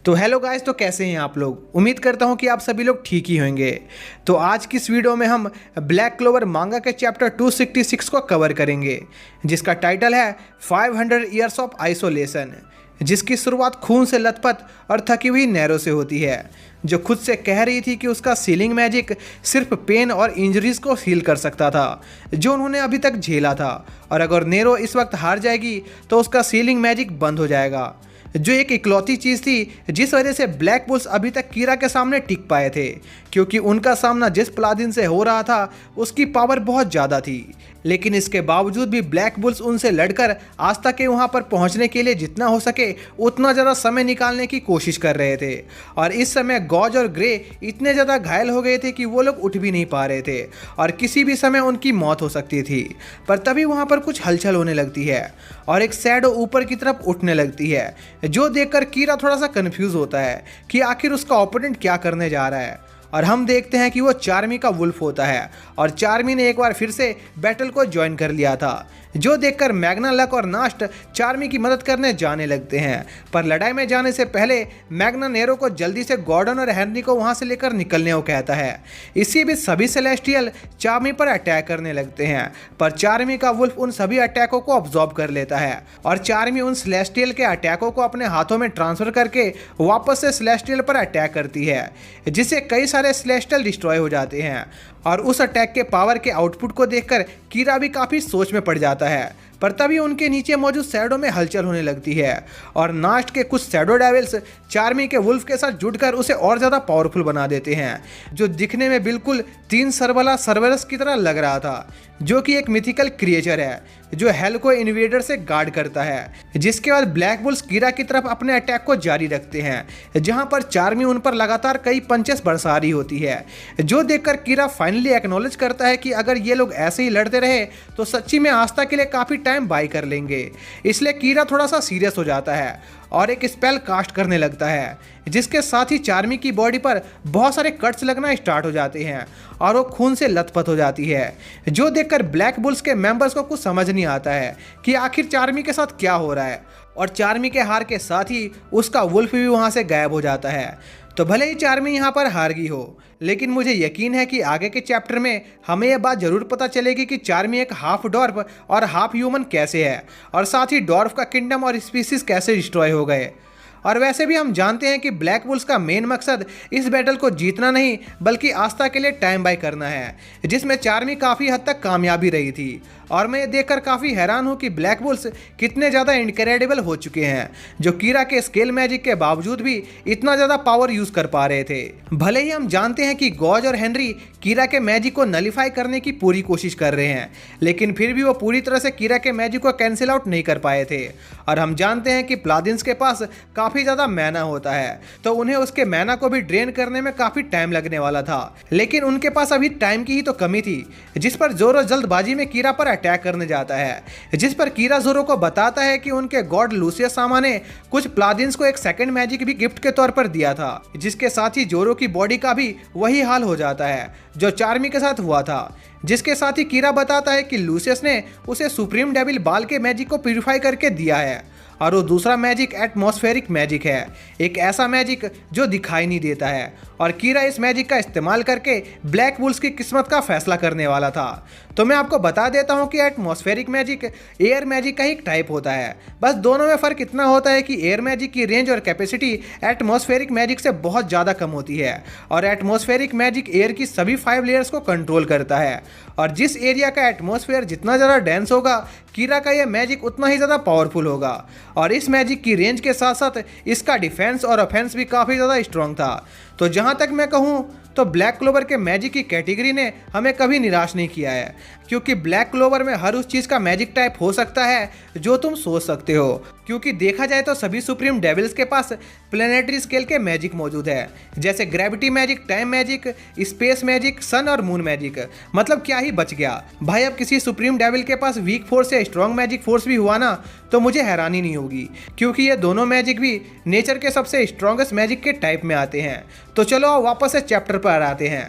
तो hello guys, तो कैसे हैं आप लोग। उम्मीद करता हूं कि आप सभी लोग ठीक ही होंगे। तो आज की इस वीडियो में हम ब्लैक क्लोवर मांगा के चैप्टर 266 को कवर करेंगे, जिसका टाइटल है 500 ईयर्स ऑफ आइसोलेशन, जिसकी शुरुआत खून से लथपथ और थकी हुई नैरो से होती है, जो खुद से कह रही थी कि उसका सीलिंग मैजिक सिर्फ पेन और इंजरीज को हील कर सकता था जो उन्होंने अभी तक झेला था, और अगर नेरो इस वक्त हार जाएगी तो उसका सीलिंग मैजिक बंद हो जाएगा, जो एक इकलौती चीज़ थी जिस वजह से ब्लैक बुल्स अभी तक कीरा के सामने टिक पाए थे, क्योंकि उनका सामना जिस पलादिन से हो रहा था उसकी पावर बहुत ज़्यादा थी। लेकिन इसके बावजूद भी ब्लैक बुल्स उनसे लड़कर आस्था के वहाँ पर पहुँचने के लिए जितना हो सके उतना ज़्यादा समय निकालने की कोशिश कर रहे थे। और इस समय गॉज और ग्रे इतने ज़्यादा घायल हो गए थे कि वो लोग उठ भी नहीं पा रहे थे और किसी भी समय उनकी मौत हो सकती थी। पर तभी वहाँ पर कुछ हलचल होने लगती है और एक शैडो ऊपर की तरफ उठने लगती है, जो देखकर कीरा थोड़ा सा कंफ्यूज होता है कि आखिर उसका ओपोनेंट क्या करने जा रहा है। और हम देखते हैं कि वो चार्मी का वुल्फ होता है और चार्मी ने एक बार फिर से बैटल को ज्वाइन कर लिया था, जो देखकर मैग्ना, लक और नास्ट चार्मी की मदद करने जाने लगते हैं। पर लड़ाई में जाने से पहले मैग्ना नेरो को जल्दी से गॉर्डन और हेनरी को वहां से लेकर निकलने को कहता है। इसी बीच सभी सेलेस्टियल चार्मी पर अटैक करने लगते हैं, पर चार्मी का वुल्फ उन सभी अटैकों को ऑब्जॉर्व कर लेता है और चार्मी उन सेलेस्टियल के अटैकों को अपने हाथों में ट्रांसफर करके वापस से सेलेस्टियल पर अटैक करती है, जिससे कई सारे सेलेस्टियल डिस्ट्रॉय हो जाते हैं। और उस अटैक के पावर के आउटपुट को देखकर कीरा भी काफ़ी सोच में पड़ जाता है। पर तभी उनके नीचे मौजूद शैडो में हलचल होने लगती है और नास्ट के कुछ शैडो डेविल्स चार्मी के वुल्फ के साथ जुड़कर उसे और ज़्यादा पावरफुल बना देते हैं, जो दिखने में बिल्कुल 3 सर वाला सर्वरस की तरह लग रहा था, जो कि एक मिथिकल क्रिएचर है जो हेल को इन्वेडर से गार्ड करता है। जिसके बाद ब्लैक बुल्स कीरा की तरफ अपने अटैक को जारी रखते हैं, जहां पर चार्मी उन पर लगातार कई पंचेस बरसा रही होती है, जो देखकर कीरा फाइनली एक्नॉलेज करता है कि अगर ये लोग ऐसे ही लड़ते रहे तो सच्ची में आस्था के लिए काफ़ी टाइम बाई कर लेंगे। इसलिए कीरा थोड़ा सा सीरियस हो जाता है और एक स्पेल कास्ट करने लगता है, जिसके साथ ही चार्मी की बॉडी पर बहुत सारे कट्स लगना स्टार्ट हो जाते हैं और वो खून से लथपथ हो जाती है, जो देखकर ब्लैक बुल्स के मेंबर्स को कुछ समझ नहीं आता है कि आखिर चार्मी के साथ क्या हो रहा है। और चार्मी के हार के साथ ही उसका वुल्फ भी वहाँ से गायब हो जाता है। तो भले ही चार्मी यहाँ पर हार गई हो, लेकिन मुझे यकीन है कि आगे के चैप्टर में हमें यह बात जरूर पता चलेगी कि चार्मी एक हाफ डॉर्फ और हाफ ह्यूमन कैसे है, और साथ ही डॉर्फ का किंगडम और स्पीसीज कैसे डिस्ट्रॉय हो गए। और वैसे भी हम जानते हैं कि ब्लैक बुल्स का मेन मकसद इस बैटल को जीतना नहीं बल्कि आस्था के लिए टाइम बाय करना है, जिसमें चार्मी काफ़ी हद तक कामयाबी रही थी। और मैं ये देखकर काफ़ी हैरान हूँ कि ब्लैक बुल्स कितने ज़्यादा इनक्रेडिबल हो चुके हैं, जो कीरा के स्केल मैजिक के बावजूद भी इतना ज़्यादा पावर यूज़ कर पा रहे थे। भले ही हम जानते हैं कि गॉज और हेनरी कीरा के मैजिक को नलीफाई करने की पूरी कोशिश कर रहे हैं, लेकिन फिर भी वो पूरी तरह से कीरा के मैजिक को कैंसिल आउट नहीं कर पाए थे। और हम जानते हैं कि प्लादिन्स के पास काफ़ी ज़्यादा मैना होता है, तो उन्हें उसके मैना को भी ड्रेन करने में काफ़ी टाइम लगने वाला था, लेकिन उनके पास अभी टाइम की ही तो कमी थी, जिस पर जोरो जल्दबाजी में कीरा पर अटैक करने जाता है, जिस पर कीरा जोरो को बताता है कि उनके गॉड लूसियस सामा ने कुछ प्लादिन्स को एक सेकंड मैजिक भी गिफ्ट के तौर पर दिया था, जिसके साथ ही जोरो की बॉडी का भी वही हाल हो जाता है जो चार्मी के साथ हुआ था। जिसके साथ ही कीरा बताता है कि लूसियस ने उसे सुप्रीम डेविल बाल के मैजिक को प्यूरिफाई करके दिया है, और वो दूसरा मैजिक एटमॉस्फेरिक मैजिक है, एक ऐसा मैजिक जो दिखाई नहीं देता है। और कीरा इस मैजिक का इस्तेमाल करके ब्लैक बुल्स की किस्मत का फैसला करने वाला था। तो मैं आपको बता देता हूँ कि एटमॉस्फेरिक मैजिक एयर मैजिक का ही टाइप होता है, बस दोनों में फ़र्क इतना होता है कि एयर मैजिक की रेंज और कैपेसिटी एटमॉस्फेरिक मैजिक से बहुत ज़्यादा कम होती है, और एटमॉस्फेरिक मैजिक एयर की सभी 5 लेयर्स को कंट्रोल करता है। और जिस एरिया का एटमॉस्फेयर जितना ज़्यादा डेंस होगा, कीरा का यह मैजिक उतना ही ज़्यादा पावरफुल होगा। और इस मैजिक की रेंज के साथ साथ इसका डिफेंस और ऑफेंस भी काफ़ी ज़्यादा स्ट्रॉन्ग था। तो जहाँ तक मैं कहूँ तो ब्लैक क्लोवर के मैजिक की कैटेगरी ने हमें कभी निराश नहीं किया है, क्योंकि ब्लैक क्लोवर में हर उस चीज़ का मैजिक टाइप हो सकता है जो तुम सोच सकते हो। क्योंकि देखा जाए तो सभी सुप्रीम डेविल्स के पास प्लेनेटरी स्केल के मैजिक मौजूद है, जैसे gravity magic, time magic, space magic, sun और मून मैजिक। मतलब क्या ही बच गया भाई। अब किसी सुप्रीम डेविल के पास वीक फोर्स या स्ट्रॉन्ग मैजिक फोर्स भी हुआ ना, तो मुझे हैरानी नहीं होगी, क्योंकि ये दोनों मैजिक भी नेचर के सबसे स्ट्रॉन्गेस्ट मैजिक के टाइप में आते हैं। तो चलो वापस से चैप्टर पर आते हैं।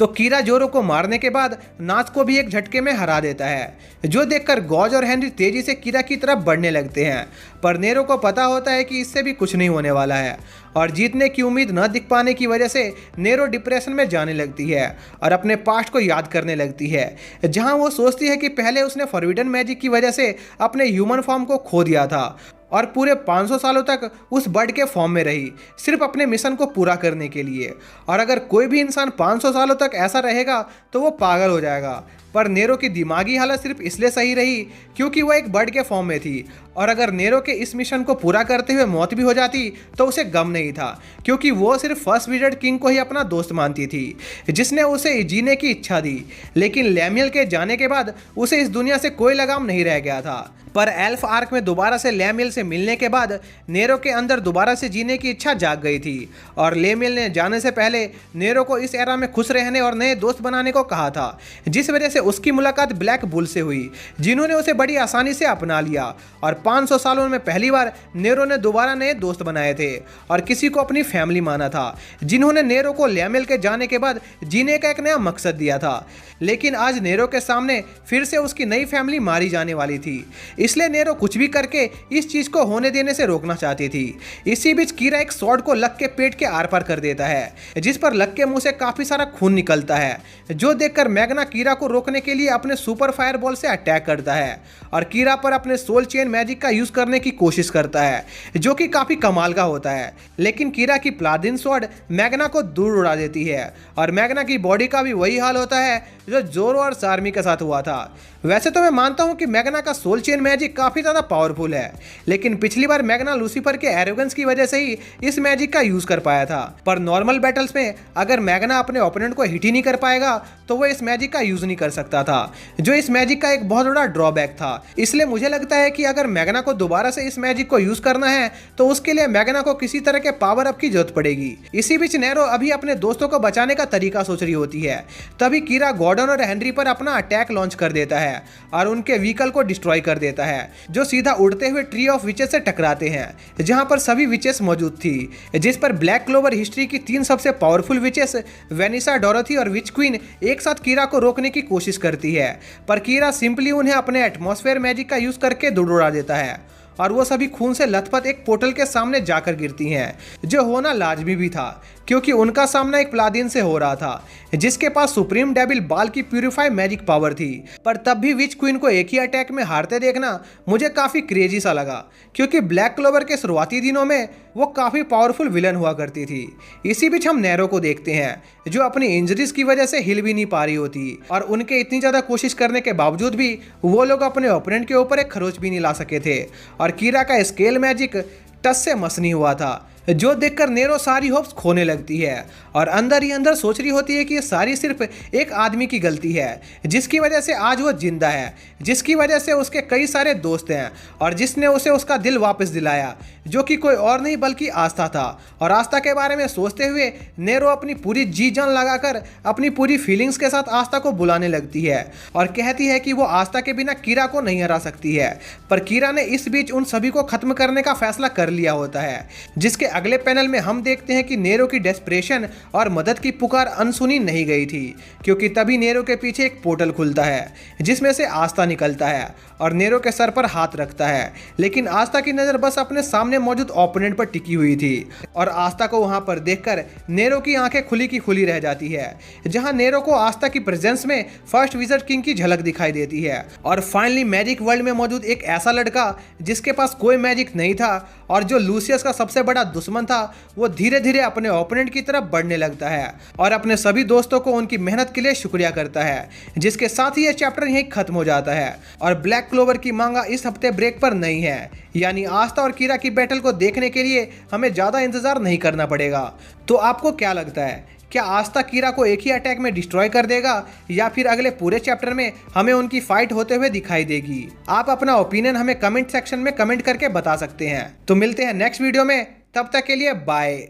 तो कीरा जोरो को मारने के बाद नाच को भी एक झटके में हरा देता है, जो देखकर गॉज और हेनरी तेजी से कीरा की तरफ बढ़ने लगते हैं। पर नेरो को पता होता है कि इससे भी कुछ नहीं होने वाला है और जीतने की उम्मीद न दिख पाने की वजह से नेरो डिप्रेशन में जाने लगती है और अपने पास्ट को याद करने लगती है, जहां वो सोचती है कि पहले उसने फॉरबिडन मैजिक की वजह से अपने ह्यूमन फॉर्म को खो दिया था और पूरे 500 सालों तक उस बर्ड के फॉर्म में रही, सिर्फ अपने मिशन को पूरा करने के लिए। और अगर कोई भी इंसान 500 सालों तक ऐसा रहेगा तो वो पागल हो जाएगा। पर नेरो की दिमागी हालत सिर्फ इसलिए सही रही क्योंकि वो एक बर्ड के फॉर्म में थी, और अगर नेरो के इस मिशन को पूरा करते हुए मौत भी हो जाती तो उसे गम नहीं था, क्योंकि वो सिर्फ फर्स्ट विज़र्ड किंग को ही अपना दोस्त मानती थी, जिसने उसे जीने की इच्छा दी। लेकिन लैमियल के जाने के बाद उसे इस दुनिया से कोई लगाव नहीं रह गया था। पर एल्फ आर्क में दोबारा से लैमियल से मिलने के बाद नेरो के अंदर दोबारा से जीने की इच्छा जाग गई थी, और लैमियल ने जाने से पहले नेरो को इस एरा में खुश रहने और नए दोस्त बनाने को कहा था, जिस वजह से उसकी मुलाकात ब्लैक बुल से हुई, जिन्होंने उसे बड़ी आसानी से अपना लिया। और 500 सालों में पहली बार नेरो ने दोबारा नए दोस्त बनाए थे और किसी को अपनी फैमिली माना था, जिन्होंने नेरो को लैमियल के जाने के बाद जीने का एक नया मकसद दिया था। लेकिन आज नेरो के सामने फिर से उसकी नई फैमिली मारी जाने वाली थी, इसलिए नेरो कुछ भी करके इस चीज को होने देने से रोकना चाहती थी। इसी बीच कीरा एक स्वॉर्ड को लक के पेट के आर पार कर देता है, जिस पर लक के मुंह से काफी सारा खून निकलता है, जो देखकर मैग्ना कीरा को रोकने के लिए अपने सुपर फायर बॉल से अटैक करता है और कीरा पर अपने सोल चेन मैजिक का यूज करने की कोशिश करता है, जो कि काफी कमाल का होता है। लेकिन कीरा की प्लादिन स्वॉर्ड मैग्ना को दूर उड़ा देती है और मैग्ना की बॉडी का भी वही हाल होता है जो जोरो और सार्मी के साथ हुआ था। वैसे तो मैं मानता हूं कि मैग्ना का सोल चेन मैजिक काफी ज्यादा पावरफुल है, लेकिन पिछली बार मैग्ना लूसीफर के एरोगेंस की वजह से ही इस मैजिक का यूज कर पाया था। पर नॉर्मल बैटल्स में अगर मैग्ना अपने ओपोनेंट को हिट ही नहीं कर पाएगा तो वो इस मैजिक का यूज नहीं कर सकता था, जो इस मैजिक का एक बहुत बड़ा ड्रॉबैक था। इसलिए मुझे लगता है कि अगर मैग्ना को दोबारा से इस मैजिक को यूज करना है तो उसके लिए मैग्ना को किसी तरह के पावर अप की जरूरत पड़ेगी। इसी बीच नेरो अभी अपने दोस्तों को बचाने का तरीका सोच रही होती है, तभी कीरा गॉर्डन और हेनरी पर अपना अटैक लॉन्च कर देता है और उनके व्हीकल को डिस्ट्रॉय कर देता है, जो सीधा उड़ते हुए ट्री ऑफ विचेस से टकराते हैं, जहां पर सभी विचेस मौजूद थी, जिस पर ब्लैक क्लोवर हिस्ट्री की 3 सबसे पावरफुल विचेस वेनिसा, डोरोथी और विच क्वीन एक साथ कीरा को रोकने की कोशिश करती है। पर कीरा सिंपली उन्हें अपने एटमॉस्फेयर मैजिक का यूज करके दूर उड़ा देता है और वो सभी खून से लथपथ एक पोर्टल के सामने जाकर गिरती हैं, जो होना लाजमी भी था क्योंकि उनका सामना एक प्लादिन से हो रहा था, जिसके पास सुप्रीम डेविल बाल की प्यूरिफाई मैजिक पावर थी। पर तब भी विच क्वीन को एक ही अटैक में हारते देखना मुझे काफ़ी क्रेजी सा लगा, क्योंकि ब्लैक क्लोवर के शुरुआती दिनों में वो काफ़ी पावरफुल विलन हुआ करती थी। इसी बीच हम नेरो को देखते हैं, जो अपनी इंजरीज की वजह से हिल भी नहीं पा रही होती, और उनके इतनी ज़्यादा कोशिश करने के बावजूद भी वो लोग अपने ओपोनेंट के ऊपर एक खरोच भी नहीं ला सके थे, और कीरा का स्केल मैजिक टस से मस नहीं हुआ था, जो देखकर नेरो सारी होप्स खोने लगती है और अंदर ही अंदर सोच रही होती है कि ये सारी सिर्फ एक आदमी की गलती है, जिसकी वजह से आज वो जिंदा है, जिसकी वजह से उसके कई सारे दोस्त हैं और जिसने उसे उसका दिल वापस दिलाया, जो कि कोई और नहीं बल्कि आस्था था। और आस्था के बारे में सोचते हुए नेरो अपनी पूरी जी जान लगाकर अपनी पूरी फीलिंग्स के साथ आस्था को बुलाने लगती है और कहती है कि वो आस्था के बिना कीरा को नहीं हरा सकती है। पर कीरा ने इस बीच उन सभी को खत्म करने का फैसला कर लिया होता है, जिसके अगले पैनल में हम देखते हैं कि नेरो की डेस्परेशन और मदद की पुकार अनसुनी नहीं गई थी, क्योंकि तभी नेरो के पीछे एक पोर्टल खुलता है जिसमें से आस्था निकलता है और नेरो के सर पर हाथ रखता है। लेकिन आस्था की नज़र बस अपने सामने मौजूद ओपोनेंट पर टिकी हुई थी और आस्था को वहां पर देखकर नेरो की आंखें खुली की खुली रह जाती है, जहां नेरो को आस्था की प्रेजेंस में फर्स्ट विज़र्ड किंग की झलक दिखाई देती है। और फाइनली मैजिक वर्ल्ड में मौजूद एक ऐसा लड़का जिसके पास कोई मैजिक नहीं था और जो लूसियस का सबसे बड़ा दुश्मन था, वो धीरे धीरे अपने ओपोनेंट की तरफ बढ़ने लगता है और अपने सभी दोस्तों को उनकी मेहनत के लिए शुक्रिया करता है, जिसके साथ ही ये चैप्टर यहीं खत्म हो जाता है। और ब्लैक क्लोवर की मांगा इस हफ्ते ब्रेक पर नहीं है, यानी आस्था और कीरा की बैटल को देखने के लिए हमें ज़्यादा इंतजार नहीं करना पड़ेगा। तो आपको क्या लगता है, क्या आस्था कीरा को एक ही अटैक में डिस्ट्रॉय कर देगा या फिर अगले पूरे चैप्टर में हमें उनकी फाइट होते हुए दिखाई देगी? आप अपना ओपिनियन हमें कमेंट सेक्शन में कमेंट करके बता सकते हैं। तो मिलते हैं नेक्स्ट वीडियो में, तब तक के लिए बाय।